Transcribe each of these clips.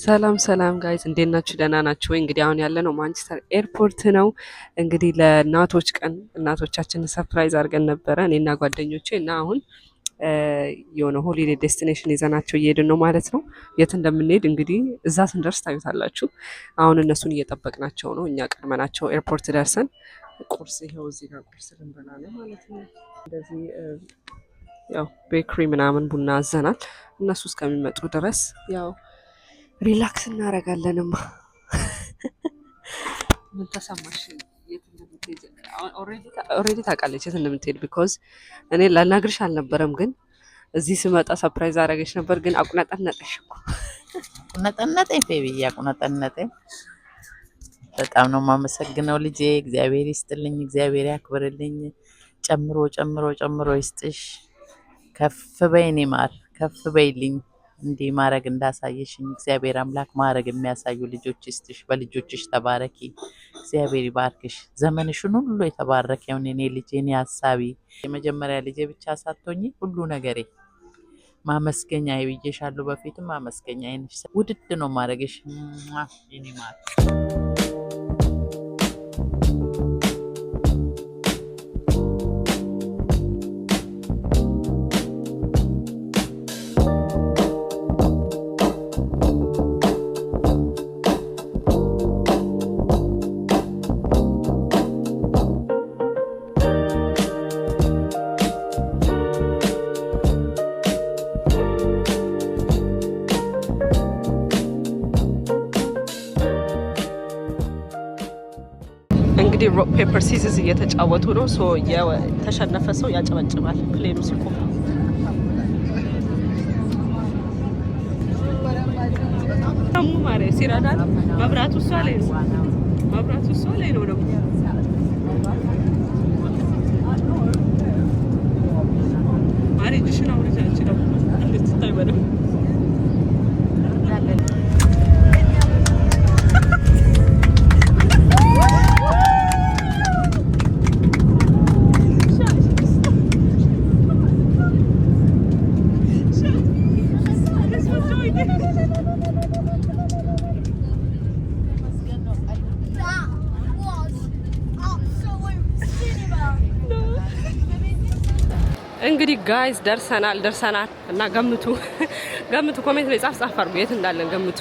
ሰላም ሰላም ጋይዝ እንዴት ናችሁ? ደህና ናችሁ ወይ? እንግዲህ አሁን ያለነው ማንቸስተር ኤርፖርት ነው። እንግዲህ ለእናቶች ቀን እናቶቻችንን ሰርፕራይዝ አድርገን ነበረ እኔና ጓደኞቼ እና አሁን የሆነ ሆሊዴይ ዴስቲኔሽን ይዘናቸው እየሄድን ነው ማለት ነው። የት እንደምንሄድ እንግዲህ እዛ ስንደርስ ታዩታላችሁ። አሁን እነሱን እየጠበቅናቸው ነው። እኛ ቀድመናቸው ኤርፖርት ደርሰን ቁርስ ይኸው እዚህ ጋር ቁርስ ልንበላ ነው ማለት ነው። እንደዚህ ያው ቤክሪ ምናምን ቡና አዘናል። እነሱ እስከሚመጡ ድረስ ያው ሪላክስ እናደርጋለንማ። ምን ተሰማሽ? የት እንደምትሄድ ኦልሬዲ ታውቃለች የት እንደምትሄድ። ቢኮዝ እኔ ላናግርሽ አልነበረም፣ ግን እዚህ ስመጣ ሰርፕራይዝ አደረገች ነበር። ግን አቁነጠነጠሽ እኮ። ቁነጠነጠኝ ቤቢዬ፣ አቁነጠነጠኝ። በጣም ነው የማመሰግነው ልጄ። እግዚአብሔር ይስጥልኝ፣ እግዚአብሔር ያክብርልኝ። ጨምሮ ጨምሮ ጨምሮ ይስጥሽ። ከፍ በይ የኔ ማር፣ ከፍ በይልኝ። እንዲህ ማረግ እንዳሳየሽኝ እግዚአብሔር አምላክ ማረግ የሚያሳዩ ልጆች ይስጥሽ። በልጆችሽ ተባረኪ። እግዚአብሔር ይባርክሽ። ዘመንሽን ሁሉ የተባረከ ይሁን የኔ ልጅ፣ የኔ ሀሳቢ። የመጀመሪያ ልጄ ብቻ ሳትሆኚ ሁሉ ነገሬ ማመስገኛ ይብዬሻለሁ። በፊትም ማመስገኛ አይንሽ ውድድ ነው ማረግሽ የኔ ማር። እንግዲህ ሮክ ፔፐር ሲዝዝ እየተጫወቱ ነው። ሶ የተሸነፈ ሰው ያጨበጭባል ፕሌኑ ሲቆም። ደግሞ ማሬ ሲራዳል መብራቱ እሷ ላይ ነው። መብራቱ እሷ ላይ ነው ደግሞ ማሬ ጅሽን አውርጃች ነው እንድትታይ በደምብ እንግዲህ ጋይስ ደርሰናል እና ገምቱ ኮሜንት ላይ ጻፍ አድርጉ የት እንዳለን ገምቱ።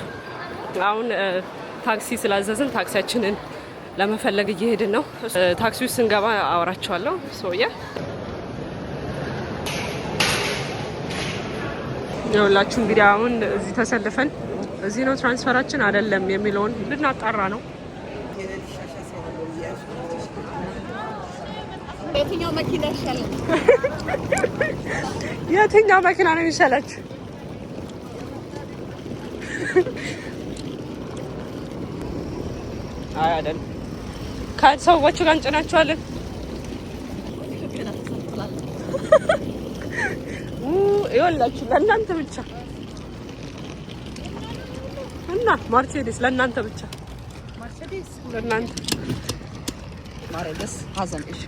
አሁን ታክሲ ስላዘዝን ታክሲያችንን ለመፈለግ እየሄድን ነው። ታክሲ ውስጥ ስንገባ አወራቸዋለሁ። ሶያ ይኸውላችሁ እንግዲህ አሁን እዚህ ተሰልፈን እዚህ ነው ትራንስፈራችን አይደለም የሚለውን ልናጣራ ነው። የትኛው መኪና ይሻላል? የትኛው መኪና ነው የሚሻላችሁ? አይ አይደል፣ ከሰዎቹ ጋር እንጭናቸዋለን። ይኸውላችሁ ለእናንተ ብቻ እና ማርሴዲስ ለእናንተ ብቻ። ማርሴዲስ ለእናንተ ማርሴዲስ ሀዘን እሺ።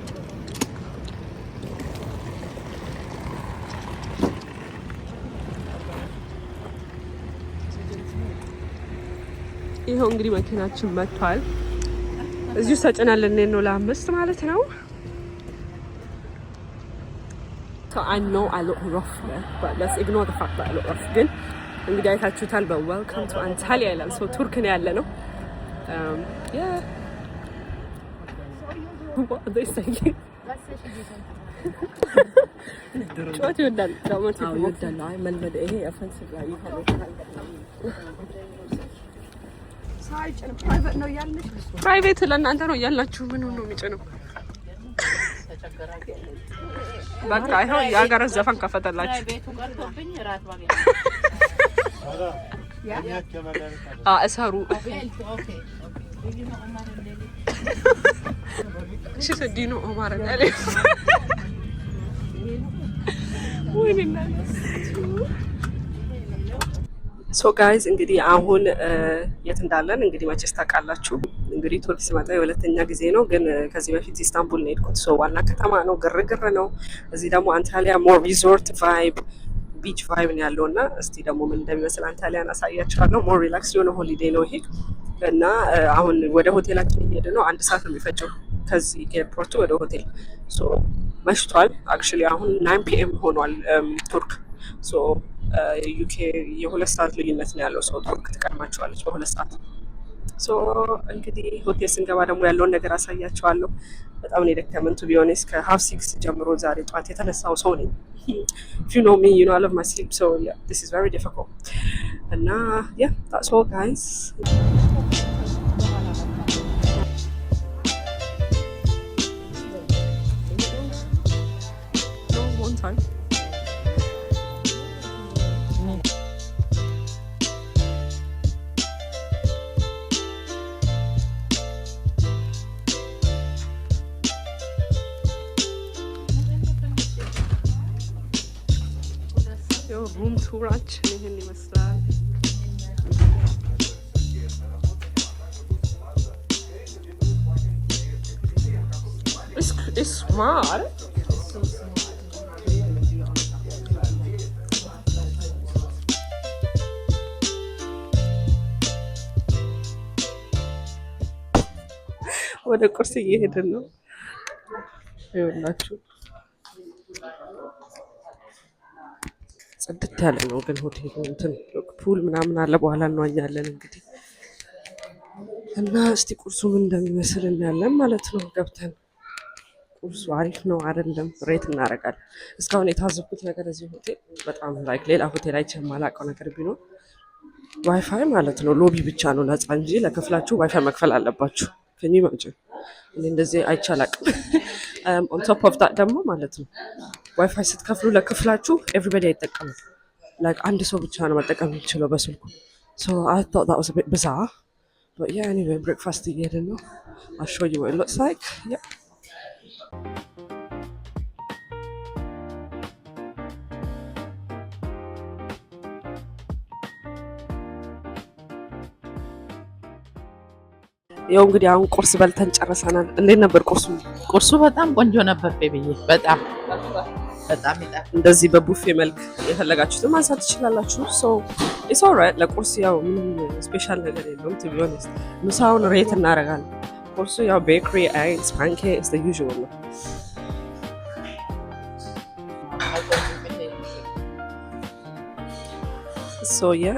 ይኸው እንግዲህ መኪናችን መጥቷል። እዚሁ ተጭናለን ነው ለአምስት ማለት ነው። I know I look rough there, but let's ignore the fact that I look rough. ግን እንግዲህ አይታችሁታል በዌልካም ቱ አንታሊያ ይላል። ሶ ቱርክ ነው ያለ ነው። yeah what are they saying? ጩኸት ይወዳል ዳውመት ይወዳል። አይ መልመድ ይሄ ኦፌንሲቭ ላይ ይታወቃል። ፕራይቬት ነው ያለሽ? ፕራይቬት ለእናንተ ነው ያላችሁ። ምን ነው የሚጭነው? በቃ ይኸው የሀገር ዘፈን ከፈተላችሁ። እሰሩ እሺ። ሰዲኖ ኦማር ያለ ወይኔና ሶ ጋይዝ እንግዲህ አሁን የት እንዳለን እንግዲህ መቼስ ታውቃላችሁ። እንግዲህ ቱርክ ሲመጣ የሁለተኛ ጊዜ ነው፣ ግን ከዚህ በፊት ኢስታንቡል ነው የሄድኩት። ሶ ዋና ከተማ ነው፣ ግርግር ነው። እዚህ ደግሞ አንታሊያ ሞር ሪዞርት ቫይብ ቢች ቫይብ ነው ያለው እና እስቲ ደግሞ ምን እንደሚመስል አንታሊያን አሳያችኋለሁ። ሞር ሪላክስ የሆነ ሆሊዴይ ነው ይሄ እና አሁን ወደ ሆቴላችን እየሄደ ነው። 1 ሰዓት ነው የሚፈጀው ከዚህ ኤርፖርቱ ወደ ሆቴል። ሶ መሽቷል። አክቹዋሊ አሁን 9 ፒኤም ሆኗል ቱርክ። ሶ ዩኬ የ2 ሰዓት ልዩነት ነው ያለው። ሶ ቱርክ ትቀድማቸዋለች በ2 ሰዓት። ሶ እንግዲህ ሆቴል ስንገባ ደግሞ ያለውን ነገር አሳያቸዋለሁ። በጣም ነው የደከመን ቱ ቢ ኦኔስት ከ6:30 ጀምሮ ዛሬ ጠዋት የተነሳው ሰው ነኝ። if you know me you know I love my sleep so yeah this is very difficult and yeah that's all guys. No one time ሩም ቱራችን ይህን ይመስላል። It's smart. ወደ ቁርስ እየሄድን ነው። ይኸውላችሁ ጽድት ያለ ነው ግን ሆቴሉ እንትን ፑል ምናምን አለ። በኋላ እንዋኛለን እንግዲህ እና እስቲ ቁርሱ ምን እንደሚመስል እናያለን ማለት ነው። ገብተን ቁርሱ አሪፍ ነው አይደለም ሬት እናደርጋለን። እስካሁን የታዘብኩት ነገር እዚህ ሆቴል በጣም ላይክ ሌላ ሆቴል አይቼ የማላውቀው ነገር ቢኖር ዋይፋይ ማለት ነው። ሎቢ ብቻ ነው ነፃ እንጂ ለክፍላችሁ ዋይፋይ መክፈል አለባችሁ። ከኒ ማጭ እኔ እንደዚህ አይቼ አላውቅም። ኦን ቶፕ ኦፍ ዳት ደግሞ ማለት ነው ዋይፋይ ስትከፍሉ ለክፍላችሁ ኤቭሪባዲ አይጠቀምም። ላይክ አንድ ሰው ብቻ ነው መጠቀም የሚችለው በስልኩ። ሶ አይ ቶት ዳት ዋዝ አ ቢት ቢዛር በት ያ ኤኒዌይ ብሬክፋስት እየሄድን ነው። አል ሾው ዩ ዋት ኢት ሉክስ ላይክ ያ ያው እንግዲህ አሁን ቁርስ በልተን ጨርሰናል። እንዴት ነበር ቁርሱ? ቁርሱ በጣም ቆንጆ ነበር ቤቢዬ። በጣም ይጣፍጣል። እንደዚህ በቡፌ መልክ የፈለጋችሁትን ማንሳት ትችላላችሁ። ሶ ኢትስ ኦልራይት። ለቁርስ ያው ምንም ስፔሻል ነገር የለውም ቱ ቢ ኦኔስት። ምሳውን ሬት እናደርጋለን። ቁርሱ ያው ቤከሪ ኤግስ ፓንኬክስ ዘ ዩዥዋል ነው። ሶ ያ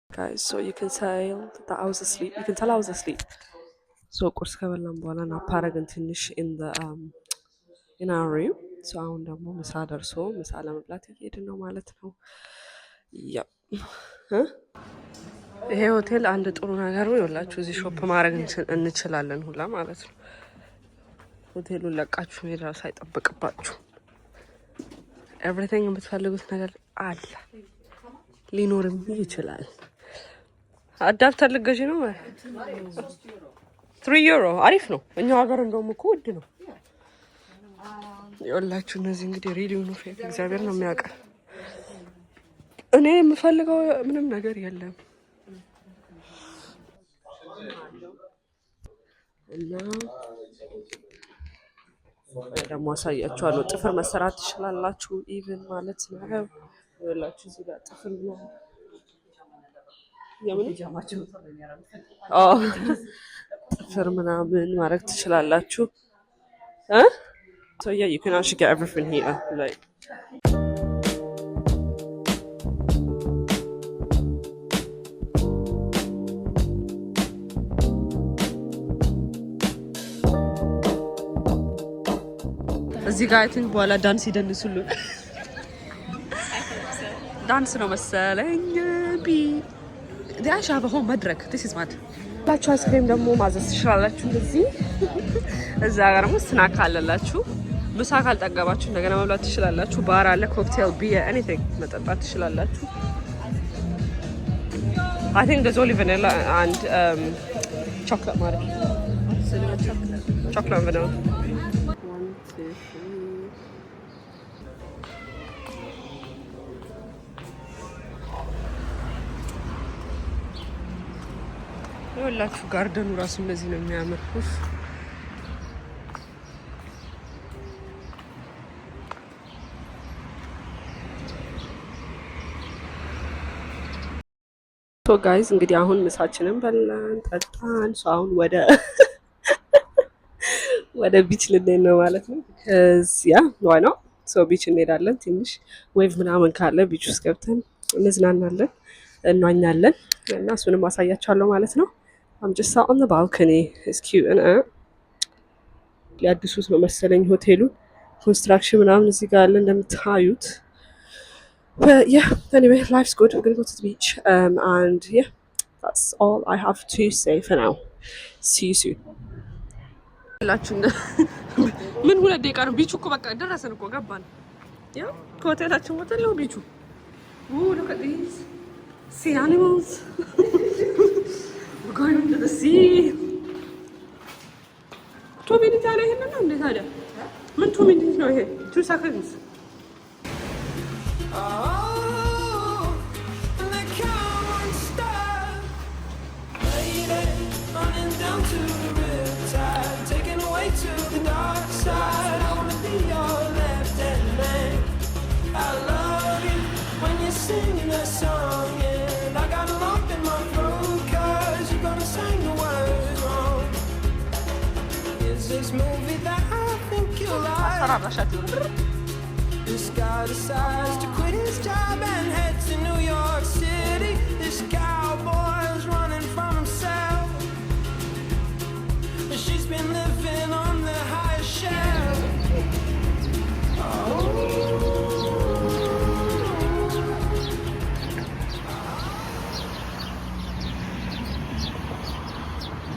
guys, so you can tell that I was asleep. You can tell I was asleep. So ቁርስ ከበላን በኋላ ናፓረግን ትንሽ in our room. So አሁን ደግሞ ምሳ ደርሶ ምሳ ለመብላት እየሄድን ነው ማለት ነው። ያ ይሄ ሆቴል አንድ ጥሩ ነገሩ ይኸውላችሁ እዚህ ሾፕ ማድረግ እንችላለን ሁላ ማለት ነው። ሆቴሉን ለቃችሁ መሄድ እራሱ አይጠበቅባችሁ። ኤቭሪቲንግ የምትፈልጉት ነገር አለ፣ ሊኖርም ይችላል። አዳፕተር ልገዢ ነው ማለት 3 ዩሮ አሪፍ ነው። እኛው ሀገር እንደውም እኮ ውድ ነው። ይኸውላችሁ እነዚህ እንግዲህ ሪዲዮ ነው ፌክ እግዚአብሔር ነው የሚያውቀው። እኔ የምፈልገው ምንም ነገር የለም እና ደግሞ አሳያችኋለሁ። ጥፍር መሰራት ትችላላችሁ ኢቭን ማለት ነው። ይኸውላችሁ እዚህ ጋር ጥፍር ነው ጥፍር ምናምን ማድረግ ትችላላችሁ። So yeah, you can actually get everything here. Like እዚህ ጋር አይቲንክ በኋላ ዳንስ ይደንሱልን። ዳንስ ነው መሰለኝ ቢ ዳሽ አበሆ መድረክ this is mad ላችሁ አይስክሪም ደግሞ ማዘዝ ትችላላችሁ። እንደዚህ እዛ ጋር ደግሞ ስናክ አለላችሁ። ምሳ ካልጠገባችሁ እንደገና መብላት ትችላላችሁ። ባር አለ፣ ኮክቴል፣ ቢየር ኤኒቲንግ መጠጣት ትችላላችሁ። I think there's only vanilla and chocolate ማለት chocolate and vanilla. ይኸውላችሁ ጋርደኑ ራሱ እንደዚህ ነው የሚያምር። ሶ ጋይዝ እንግዲህ አሁን ምሳችንን በላን ጠጣን። ሶ አሁን ወደ ቢች ልንሄድ ነው ማለት ነው። ከዚያ ዋይ ነው ሶ ቢች እንሄዳለን። ትንሽ ዌቭ ምናምን ካለ ቢች ውስጥ ገብተን እንዝናናለን፣ እንዋኛለን እና እሱንም አሳያችኋለሁ ማለት ነው። I'm just sat on the balcony. It's cute and ሊያድሱት ነው መሰለኝ ሆቴሉን። ኮንስትራክሽን ምናምን እዚህ ጋር አለ እንደምታዩት። But yeah, anyway, life's good. We're gonna go to the beach, and yeah, that's all I have to say for now. See you soon. ምን ሁለት ደቂቃ ነው ቢቹ እኮ በቃ ደረሰን እኮ ገባን። ያ ከሆቴላችን ሆቴል ነው ቢቹ። Look at these sea animals. We're going to the sea. ቱ ሚኒት ያለ ይሄን ነው እንዴ ታዲያ? ምን ቱ ሚኒት ነው ይሄ? 2 seconds. This guy decides to quit his job and head to New York City. This cowboy is running from himself, but she's been living on the highest shelf.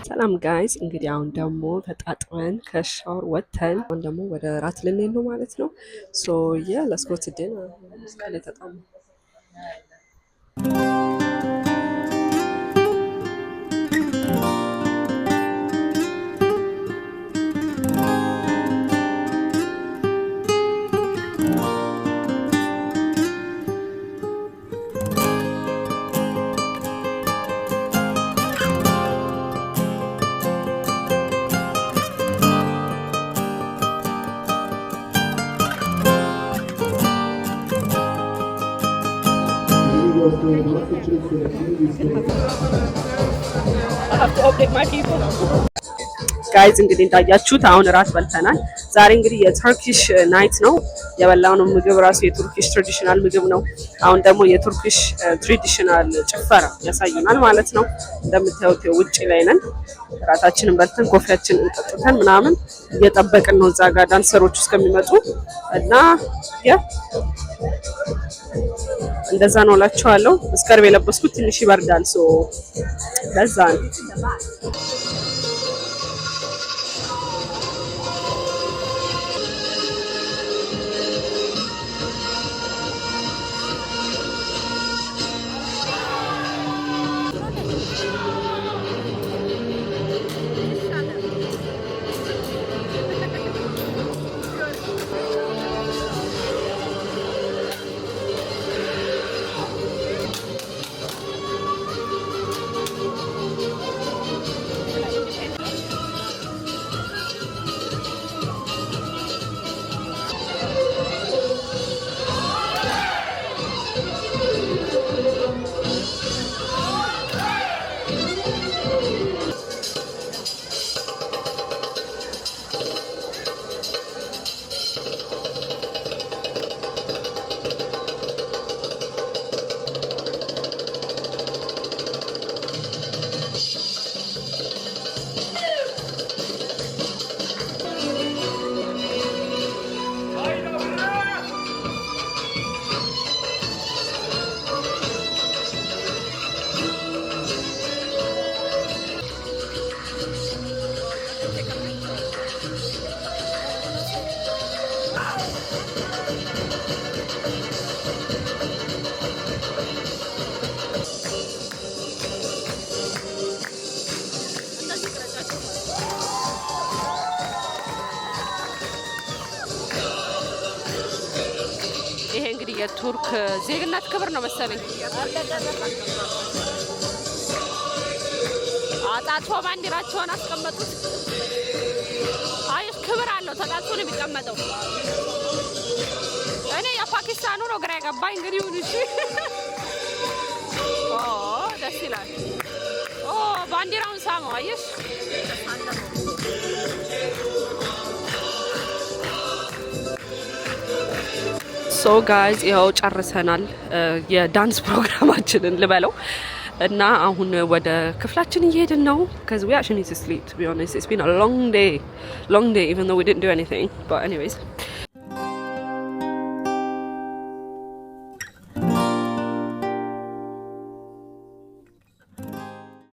ሰላም ጋይስ እንግዲህ አሁን ደግሞ ተጣጥበን ከሻወር ወጥተን አሁን ደግሞ ወደ ራት ልንሄድ ነው ማለት ነው። ሶ ያ ሌትስ ጎ ቱ ዲነር። እስካለ ተጣሙ ጋይዝ እንግዲህ እንዳያችሁት አሁን ራት በልተናል። ዛሬ እንግዲህ የቱርኪሽ ናይት ነው። የበላነው ምግብ ራሱ የቱርኪሽ ትራዲሽናል ምግብ ነው። አሁን ደግሞ የቱርኪሽ ትራዲሽናል ጭፈራ ያሳዩናል ማለት ነው። እንደምታዩት ውጪ ላይ ነን። ራታችንን በልተን ኮፊያችንን ጠጥተን ምናምን እየጠበቅን ነው እዛ ጋር ዳንሰሮች እስከሚመጡ እና እንደዛ ነው እላችኋለሁ። እስከርብ የለበስኩት ትንሽ ይበርዳል ሶ ለዛ ነው። የቱርክ ዜግነት ክብር ነው መሰለኝ። አጣጥፎ ባንዲራቸውን አስቀመጡት። አይ ክብር አለው፣ ተጣጥፎ ነው የሚቀመጠው። እኔ የፓኪስታኑ ነው ግራ የገባኝ። እንግዲህ ይሁን እሺ። ደስ ይላል። ኦ ባንዲራውን ሳመው አየሽ? ሶ ጋይዝ ያው ጨርሰናል የዳንስ ፕሮግራማችንን ልበለው እና አሁን ወደ ክፍላችን እየሄድን ነው because we actually need to sleep to be honest. It's been a long day even though we didn't do anything but anyways